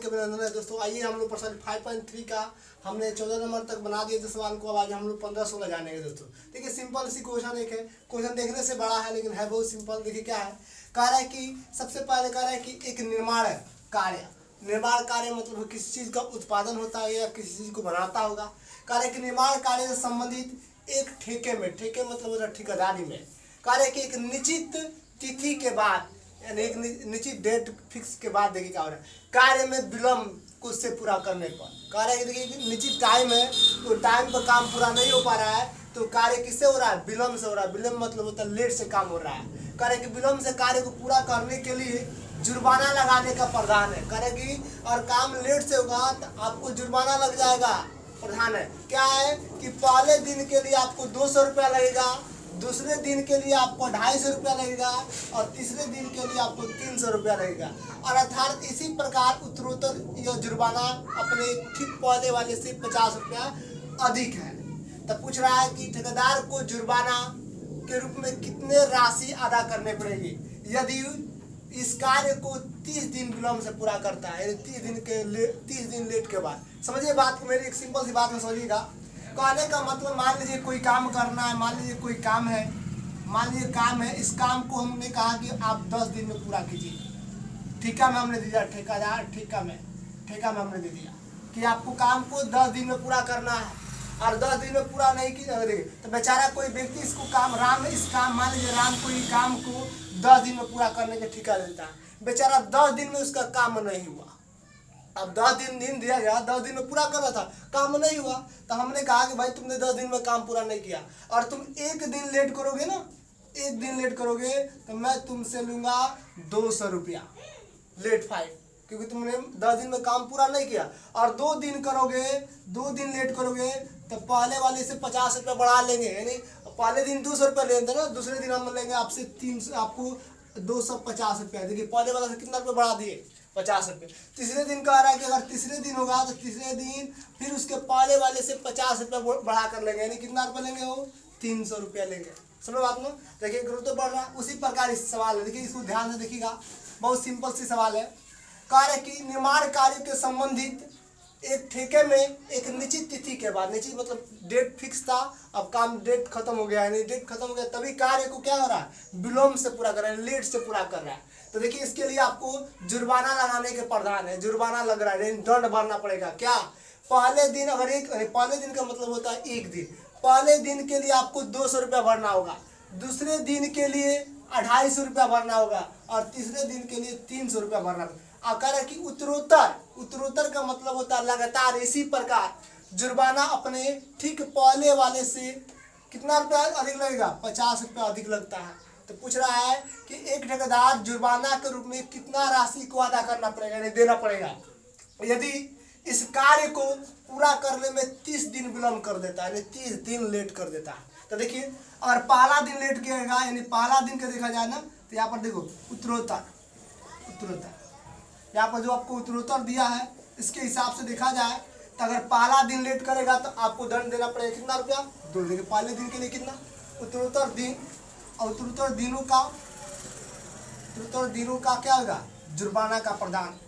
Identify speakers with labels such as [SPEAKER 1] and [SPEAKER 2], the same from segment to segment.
[SPEAKER 1] के अभिनंदन है दोस्तों। आइए हम लोग प्रश्न 5.3 का हमने 14 नंबर तक बना दिए थे सवाल को। अब आज हम लोग 15-16 जानेंगे दोस्तों। देखिए सिंपल सी क्वेश्चन एक है, क्वेश्चन देखने से बड़ा है लेकिन है बहुत सिंपल। देखिए क्या है, कह रहा है कि सबसे पहले कह रहा है कि एक निर्माण कार्य मतलब किसी चीज़ का उत्पादन होता है या किसी चीज़ को बनाता होगा। कह रहा है कि निर्माण कार्य से संबंधित एक ठेके मतलब होता है ठेकेदारी में, कह रहा है कि एक निश्चित तिथि के बाद यानी एक निश्चित डेट फिक्स के बाद देखिए क्या हो रहा है, कार्य में विलम्ब को उससे पूरा करने पर। कह रहा है कि देखिए निश्चित टाइम है तो टाइम पर काम पूरा नहीं हो पा रहा है तो कार्य किससे हो रहा है, विलम्ब से हो रहा है। विलम्ब मतलब होता है लेट से काम हो रहा है। कह रहे कि विलम्ब से कार्य को पूरा करने के लिए जुर्माना लगाने का प्रावधान है। कह रहे कि और काम लेट से होगा तो आपको जुर्माना लग जाएगा, प्रावधान है। क्या है कि पहले दिन के लिए आपको 200 रुपया लगेगा, दूसरे दिन के लिए आपको 250 रुपया लगेगा और तीसरे दिन के लिए आपको 300 रुपया लगेगा। और अर्थात इसी प्रकार उत्तरोत्तर यह जुर्माना अपने ठीक पहले वाले से 50 रुपया अधिक है। तब पूछ रहा है कि ठेकेदार को जुर्माना के रूप में कितने राशि अदा करने पड़ेगी यदि इस कार्य को 30 दिन विलम्ब से पूरा करता है, 30 दिन लेट के बाद। समझिए बात को, मेरी एक सिंपल सी बात में समझिएगा। कहने का मतलब मान लीजिए कोई काम करना है, मान लीजिए कोई काम है, इस काम को हमने कहा कि आप 10 दिन में पूरा कीजिए। ठेका में हमने दिया, ठेका में हमने दे दिया कि आपको काम को 10 दिन में पूरा करना है और 10 दिन में पूरा नहीं किया तो बेचारा कोई व्यक्ति इसको मान लीजिए राम को ये काम को 10 दिन में पूरा करने का ठेका देता है। बेचारा 10 दिन में उसका काम नहीं हुआ। अब 10 दिन दिया गया, 10 दिन में पूरा करना था, काम नहीं हुआ तो हमने कहा कि भाई तुमने 10 दिन में काम पूरा नहीं किया और तुम एक दिन लेट करोगे ना, एक दिन लेट करोगे तो मैं तुमसे लूँगा 200 रुपया लेट फाइन, क्योंकि तुमने 10 दिन में काम पूरा नहीं किया। और 2 दिन लेट करोगे तो पहले वाले से 50 रुपया बढ़ा लेंगे, यानी पहले दिन 200 रुपया लेते ना, दूसरे दिन हम लेंगे आपसे 300, आपको 250 रुपया। देखिए पहले वाला से कितना रुपया बढ़ा दिए, 50 रुपये। तीसरे दिन कह रहा है कि अगर तीसरे दिन होगा तो तीसरे दिन फिर उसके पहले वाले से 50 रुपया बढ़ा कर लेंगे, यानी कितना रुपया लेंगे वो 300 रुपया लेंगे। समझ बात में, देखिए ग्रुप तो बढ़ रहा है। उसी प्रकार इस सवाल है, देखिए इसको ध्यान से देखिएगा, बहुत सिंपल सी सवाल है। कार्य की निर्माण कार्य के संबंधित एक ठेके में एक निश्चित तिथि के बाद, निश्चित मतलब डेट फिक्स था, अब काम डेट खत्म हो गया, यानी डेट खत्म हो गया तभी कार्य को क्या हो रहा है, विलम्ब से पूरा कर रहा है, लेट से पूरा कर रहा है। तो देखिए इसके लिए आपको जुर्माना लगाने के प्रावधान है, जुर्माना लग रहा है, दंड भरना पड़ेगा। क्या, पहले दिन अगर पहले दिन का मतलब होता है एक दिन, पहले दिन के लिए आपको 200 रुपया भरना होगा, दूसरे दिन के लिए 250 रुपया भरना होगा और तीसरे दिन के लिए 300 रुपया भरना होगा। आकर कि उत्तरोत्तर का मतलब होता है लगातार। इसी प्रकार जुर्माना अपने ठीक पहले वाले से कितना रुपया अधिक लगेगा, 50 रुपया अधिक लगता है। तो पूछ रहा है कि एक ठेकेदार जुर्माना के रूप में कितना राशि को अदा करना पड़ेगा, यानी देना पड़ेगा यदि इस कार्य को पूरा करने में 30 दिन विलम्ब कर देता है, यानी 30 दिन लेट कर देता है। तो देखिए अगर पहला दिन लेट किएगा, यानी पहला दिन का देखा जाए ना, तो यहाँ पर देखो उत्तरोत्तर यहाँ पर जो आपको उत्तरोत्तर दिया है इसके हिसाब से देखा जाए तो अगर पहला दिन लेट करेगा तो आपको दंड देना पड़ेगा कितना रुपया, 2। देखिए पहले दिन के लिए कितना, उत्तरोत्तर दिनों का क्या होगा, जुर्माना का प्रावधान,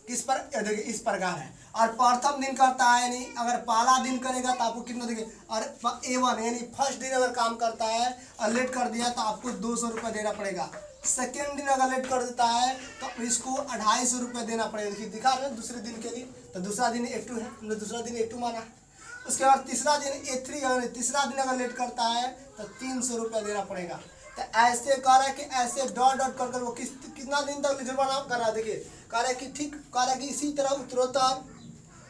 [SPEAKER 1] किस पर, देखिए इस प्रकार है। और प्रथम दिन करता है, यानी अगर पहला दिन करेगा तो आपको कितना, देखिए और A1 यानी फर्स्ट दिन अगर काम करता है और लेट कर दिया तो आपको 200 रुपये देना पड़ेगा। सेकेंड दिन अगर लेट कर देता है तो इसको 250 रुपये देना पड़ेगा। देखिए दिखा रहे हैं दूसरे दिन के लिए, तो दूसरा दिन A2 है, हमने दूसरा दिन A2 माना है। उसके बाद तीसरा दिन A3, तीसरा दिन अगर लेट करता है तो 300 रुपये देना पड़ेगा। तो ऐसे कह रहा है कि ऐसे डॉट कर वो कितना दिन तक जुर्माना कर रहा है। देखिए कह रहा है कि ठीक, कह रहा है कि इसी तरह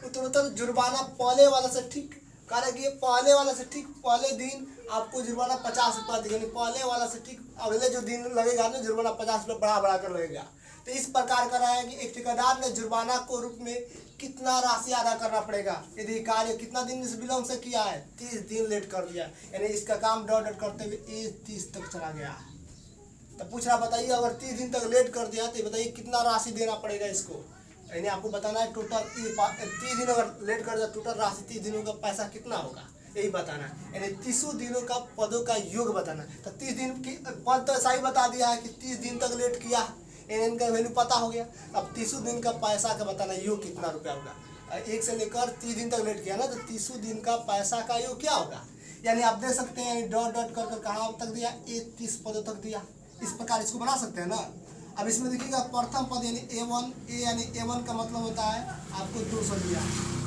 [SPEAKER 1] उत्तरोत्तर जुर्माना पहले वाला से ठीक, कह रहा है कि पहले वाला से ठीक पहले दिन आपको जुर्माना 50 रुपया देगा, पहले वाला से ठीक अगले जो दिन लगेगा ना जुर्माना 50 रुपया बढ़ा कर लगेगा। तो इस प्रकार का रहा है कि एक ठेकेदार ने जुर्माना को रूप में कितना राशि अदा करना पड़ेगा यदि कार्य कितना दिन से विलम्ब से किया है, 30 दिन लेट कर दिया, यानी इसका काम डॉट करते हुए 30 तक चला गया है। तो पूछ रहा बताइए अगर 30 दिन तक लेट कर दिया तो बताइए कितना राशि देना पड़ेगा इसको, यानी आपको बताना है टोटल 30 दिन अगर लेट कर दिया टोटल राशि 30 दिनों का पैसा कितना होगा। यही बताना है, यानी 30 दिनों का पदों का योग बताना है। तो 30 दिन की पद तो ऐसा ही बता दिया है कि 30 दिन तक लेट किया है, एन का वैल्यू पता हो गया। अब 30 दिन का पैसा का बताना योग कितना रुपया होगा। 1 से लेकर 30 दिन तक लेट किया ना, तो 30 दिन का पैसा का योग क्या होगा, यानी आप दे सकते हैं, यानी डॉट डॉट कर कहाँ तक दिया, 30 पदों तक दिया। इस प्रकार इसको बना सकते हैं ना। अब इसमें देखिएगा प्रथम पद यानी A1, ए यानी A1 का मतलब होता है आपको 200 दिया।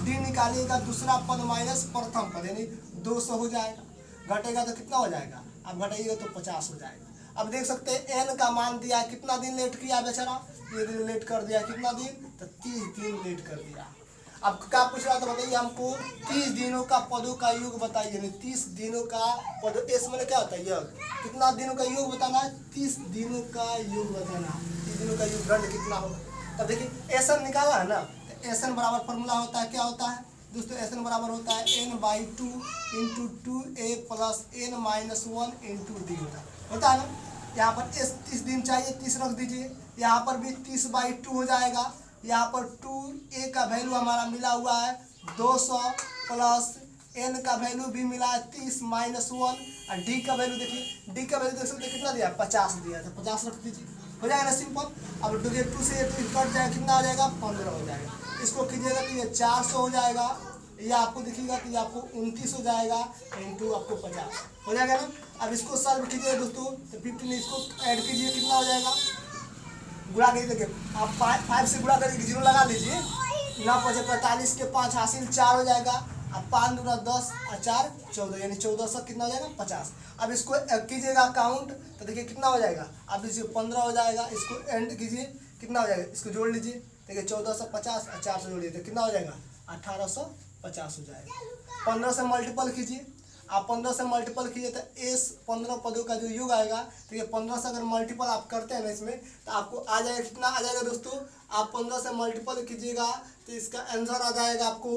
[SPEAKER 1] डी निकालिएगा दूसरा पद माइनस प्रथम पद यानी 200 हो जाएगा। घटेगा तो कितना हो जाएगा, अब घटाइएगा तो 50 हो जाएगा। अब देख सकते हैं n का मान दिया, कितना दिन लेट किया बेचारा, ये दिन लेट कर दिया, कितना दिन, तो 30 दिन लेट कर दिया। अब क्या पूछ रहा था बताइए हमको, 30 दिनों का पदों का योग बताइए, यानी 30 दिनों का पद, एस मतलब क्या होता है योग, कितना दिनों का योग बताना है, 30 दिनों का योग बताना, 30 दिनों का योग दंड कितना होगा। तब देखिए एसन निकाला है ना, तो एसन बराबर फॉर्मूला होता है, क्या होता है दोस्तों, एसन बराबर होता है n/2 × 2a + n-1 × d होता है ना। यहाँ पर एस 30 दिन चाहिए, 30 रख दीजिए, यहाँ पर भी 30/2 हो जाएगा। यहाँ पर 2a का वैल्यू हमारा मिला हुआ है 200 प्लस n का वैल्यू भी मिला है 30 - 1, और d का वैल्यू देखिए, d का वैल्यू देख सकते कितना दिया, 50 दिया था, 50 रख दीजिए, हो जाएगा ना सिंपल। अब देखिए 2 से 2 कट जाएगा, कितना हो जाएगा, 15 हो जाएगा। इसको कीजिएगा तो ये 400 हो जाएगा, ये आपको दिखेगा तो ये आपको 29 हो जाएगा, इंटू आपको 50 हो जाएगा ना। अब इसको सॉल्व कीजिए दोस्तों, तो 15 इसको ऐड कीजिए, कितना हो जाएगा, गुणा कीजिए, देखिए आप 5 से गुणा करके 0 लगा लीजिए, 9 × 5 = 45 के 5 हासिल 4 हो जाएगा, अब 5 × 10 और 4 = 14, यानी 1400 कितना हो जाएगा, 50। अब इसको कीजिएगा काउंट, तो देखिए कितना हो जाएगा, अब इसे 15 हो जाएगा, इसको एंड कीजिए, कितना हो जाएगा, इसको जोड़ लीजिए, देखिए 1450 और 400 जोड़िए तो कितना हो जाएगा, 1850 हो जाएगा। 15 से मल्टीपल कीजिए, आप 15 से मल्टीपल कीजिए तो एस 15 पदों का जो योग आएगा, तो ये 15 से अगर मल्टीपल आप करते हैं ना इसमें, तो आपको आ जाएगा, कितना आ जाएगा दोस्तों, आप 15 से मल्टीपल कीजिएगा तो इसका आंसर आ जाएगा आपको,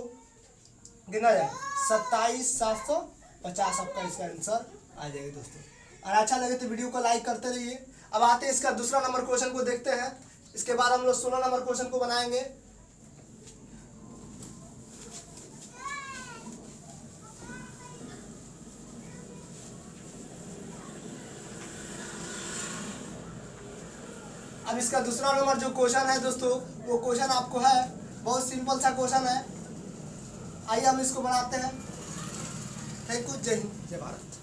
[SPEAKER 1] कितना आ जाएगा, 27,750 आपका इसका आंसर आ जाएगा दोस्तों। और अच्छा लगे तो वीडियो को लाइक करते रहिए। अब आते हैं इसका दूसरा नंबर क्वेश्चन को देखते हैं, इसके बाद हम लोग 16 नंबर क्वेश्चन को बनाएंगे। अब इसका दूसरा नंबर जो क्वेश्चन है दोस्तों, वो क्वेश्चन आपको है, बहुत सिंपल सा क्वेश्चन है, आइए हम इसको बनाते हैं। थैंक यू, जय हिंद, जय भारत।